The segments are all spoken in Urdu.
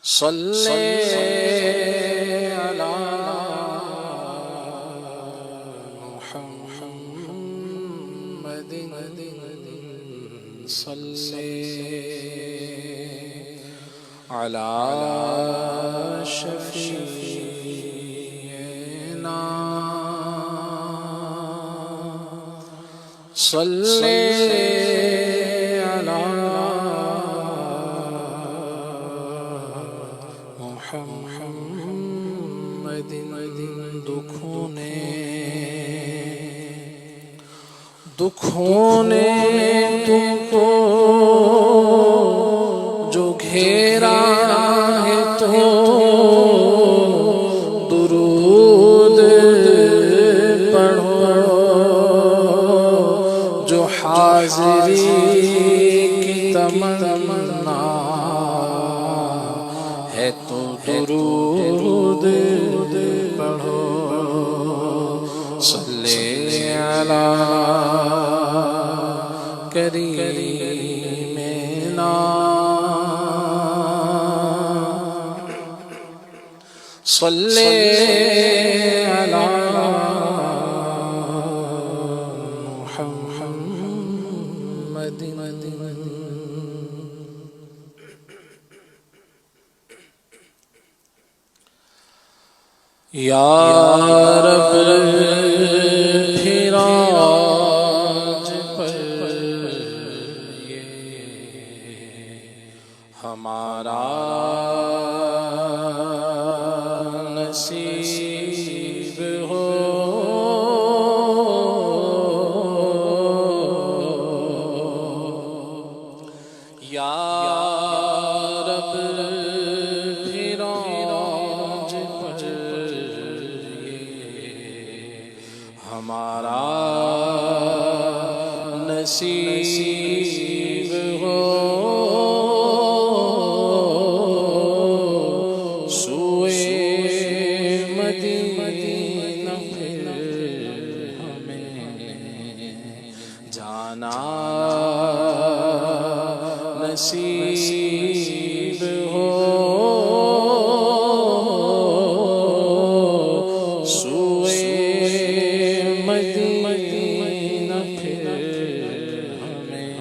صلی علی محمد صلی علی شفیعنا صلی محمد دکھوں نے تم کو جو گھیرا ہے تو درود پڑھو جو حاضری کی تمنا ہے تو درود پڑھو صلی علی کریمنا صلی علی محمد یا رب پھراج پر ہمارا نصیب ہو یا رب پھراج پر ہمارا نصیب ہو مدینہ پھر ہمیں جانا نصیب ہو سوئے مدینہ پھر ہمیں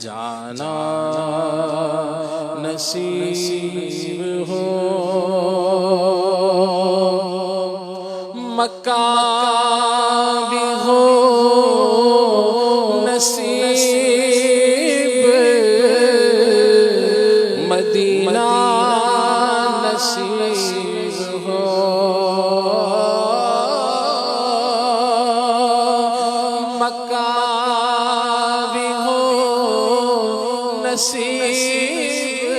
جانا نصیب ہو مکہ بھی ہو نصیب مدینہ نصیب ہو مکہ بھی ہو نصیب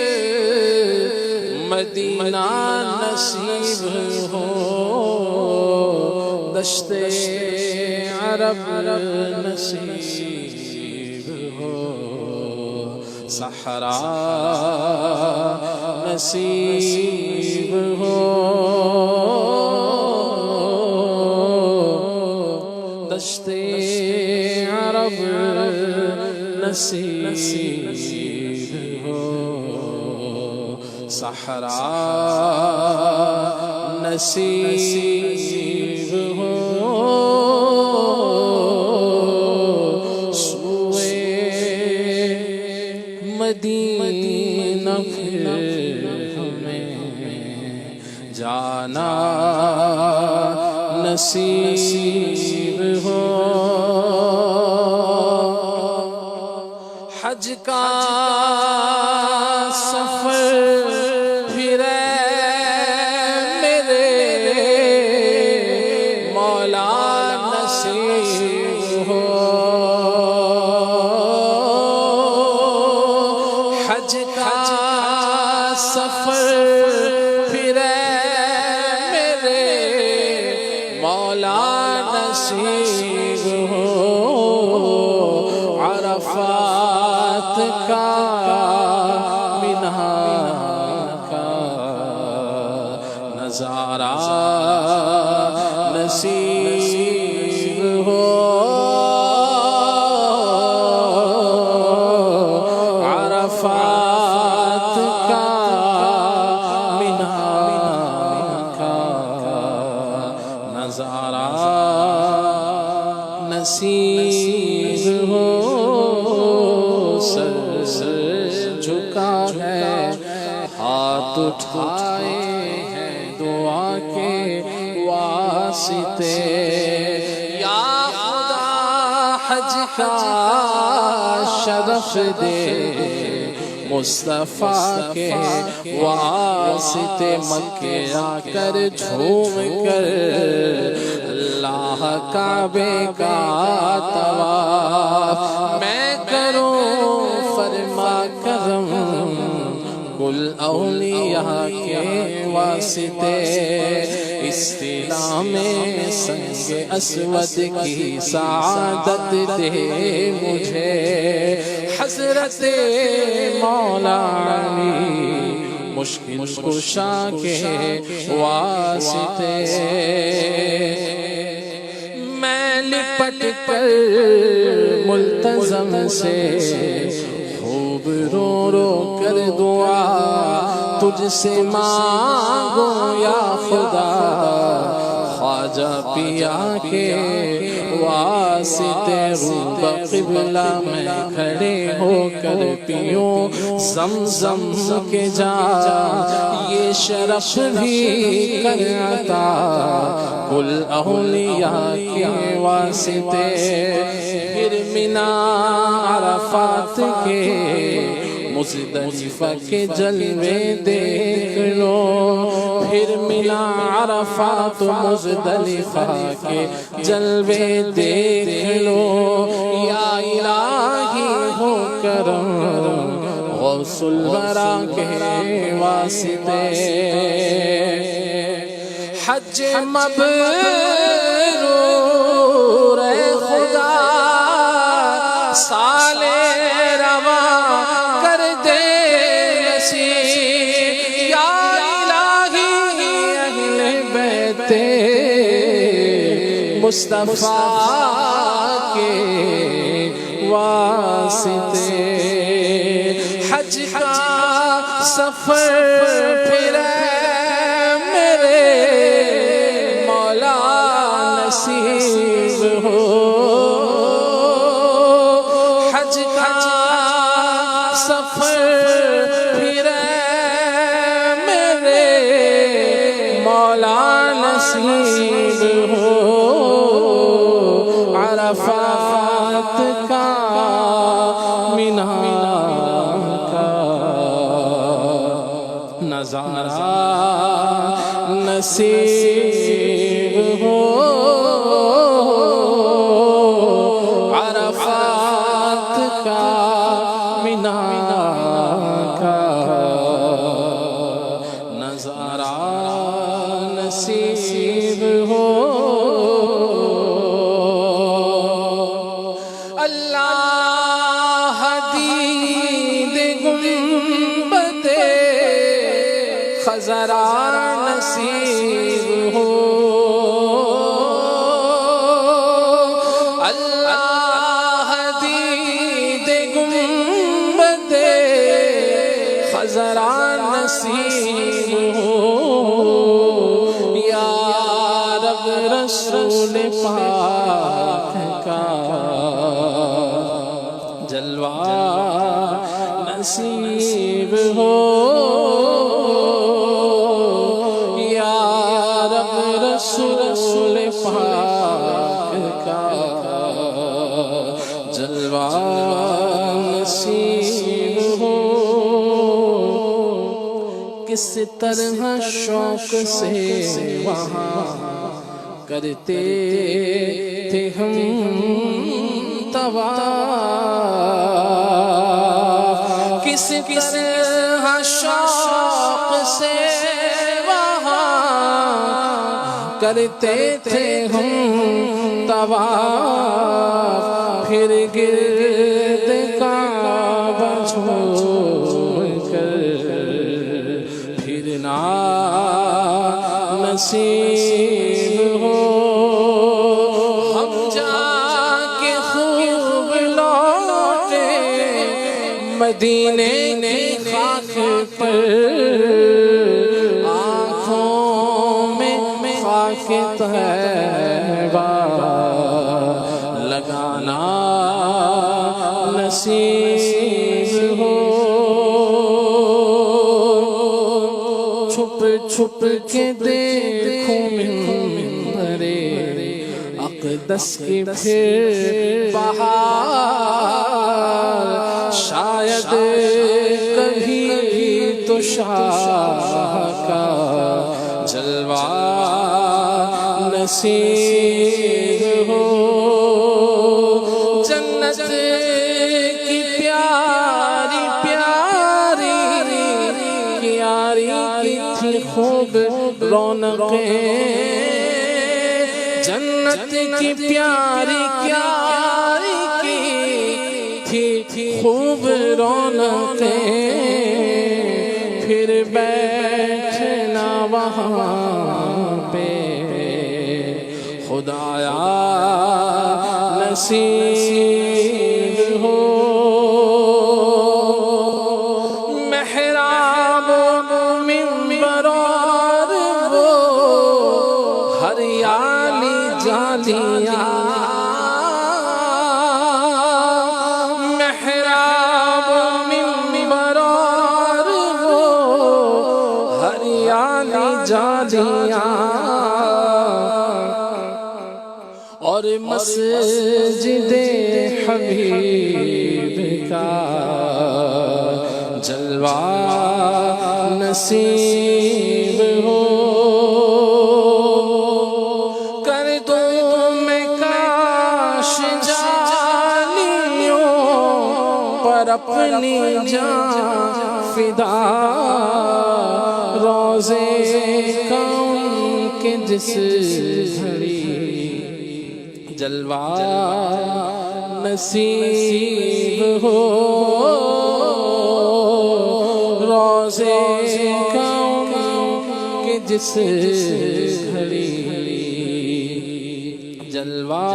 مدینہ نصیب ہو دشت عرب نصیب ہو صحرا نصیب ہو دشت عرب نصیب ہو صحرا نصیب ہو سوئے مدینہ پھر ہمیں جانا نصیب ہو حج کا سفر پھرے میرے مولا نصیب ہو حج کا سفر پھرے میرے مولا نصیب ہو عرفات کا منہا کا نظارہ نصیب ہو عرفات کا ہے ہاتھ اٹھائے ہیں دعا کے واسطے یا خدا حج کا شرف دے مصطفیٰ کے واسطے مکے آ کر جھوم کر اللہ کعبے کا طواف میں کروں فرما کرم کل اولیاء کے واسطے استعلام سنگ اسود کی سعادت دے مجھے حضرت مولا علی مشکل کشا کے واسطے میں لپٹ کر ملتزم سے خوب رو رو کر دعا تجھ سے مانگوں یا خدا خواجہ پیا کے واسطے روب قبلہ میں کھڑے ہو کر پیوں زمزم کے جام یہ شرف بھی کر عطا کل اولیاء کے واسطے پھر مینا عرفات کے مزدلفہ کے جلوے دیکھ لو پھر مینا عرفات مزدلفہ کے جلوے دیکھ لو یا الہی ہو کرم غوث الورا کے واسطے حج مبرور اے خدا سال رواں کر دے نصیب یا الہی اہل بیت مصطفیٰ کے واسطے حج کا سفر پھر میرے مولا نصیب ہو حج کا سفر پھر میرے مولا نصیب ہو عرفات کا مینا کا نظارہ نصیب ہو عرفات کا مینا کا نظارہ نصیب ہو اللہ دید گنبد خضرا نصیب ہو اللہ دید گنبد خضرا نصیب ہو یا رب رسول پاک کا جلوہ نصیب ہو یا رب رسول پاک کا جلوہ نصیب ہو کس طرح شوق سے وہاں کرتے تھے ہم طواف کس طرح شوق سے وہاں کرتے تھے ہم طواف پھر گرد کعبہ چھوڑ کر پھرنا نصیب ہو ہم جا کے خوب لوٹے مدینے کی خاک پر آنکھوں میں خاک طیبہ لگانا نصیب ہو چھپ چھپ کے دیکھوں منظرے اقدس کی پھر بہار، شاید کبھی تو شاہ کا جلوہ نصیب ہو، جنت کی پیاری پیاری پیاری کی تھی خوب رونقیں، جنت کی پیاری پیاری کی تھی خوب رونقیں، پھر بیٹھنا وہاں پہ خدایا نصیب ہو، محراب منبر اور وہ ہریالی جالیاں، محراب منبر اور وہ ہریالی جالیاں، اور مسجد حبیب کا جلوہ نصیب ہو، کر دوں میں کاش جانیوں پر اپنی جان فدا، روزے کون کے جس گھڑی جلوہ نصیب ہو، روزے کون کے جس گھڑی جلوہ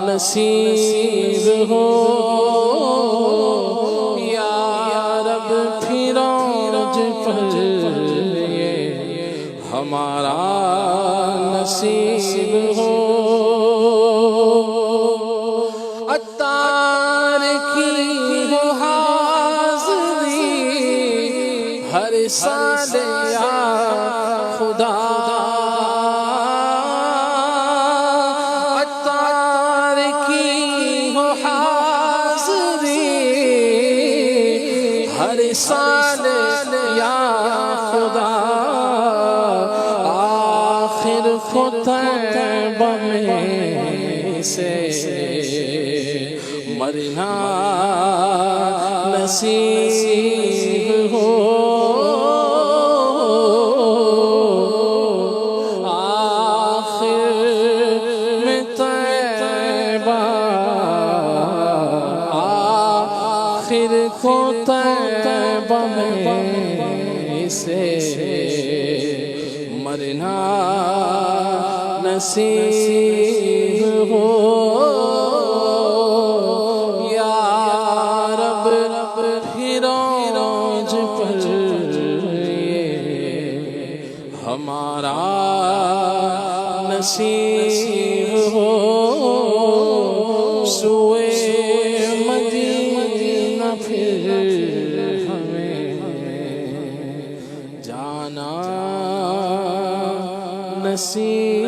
نصیب ہو، یا رب فیروز پر یہ ہمارا نصیب ہو، عطار کی ہو حاضری ہر سال یا خدا، عطار کی ہو حاضری ہر سال یا خدا، آخر طیبہ میں سے مرنا نصیب ہو، آخر میں طیبہ، آخر کو طیبہ میں سے مرنا نصیب ہو، یا رب فیروز پر یہ ہمارا نصیب ہو، سوئے مدینہ پھر ہمیں جانا نصیب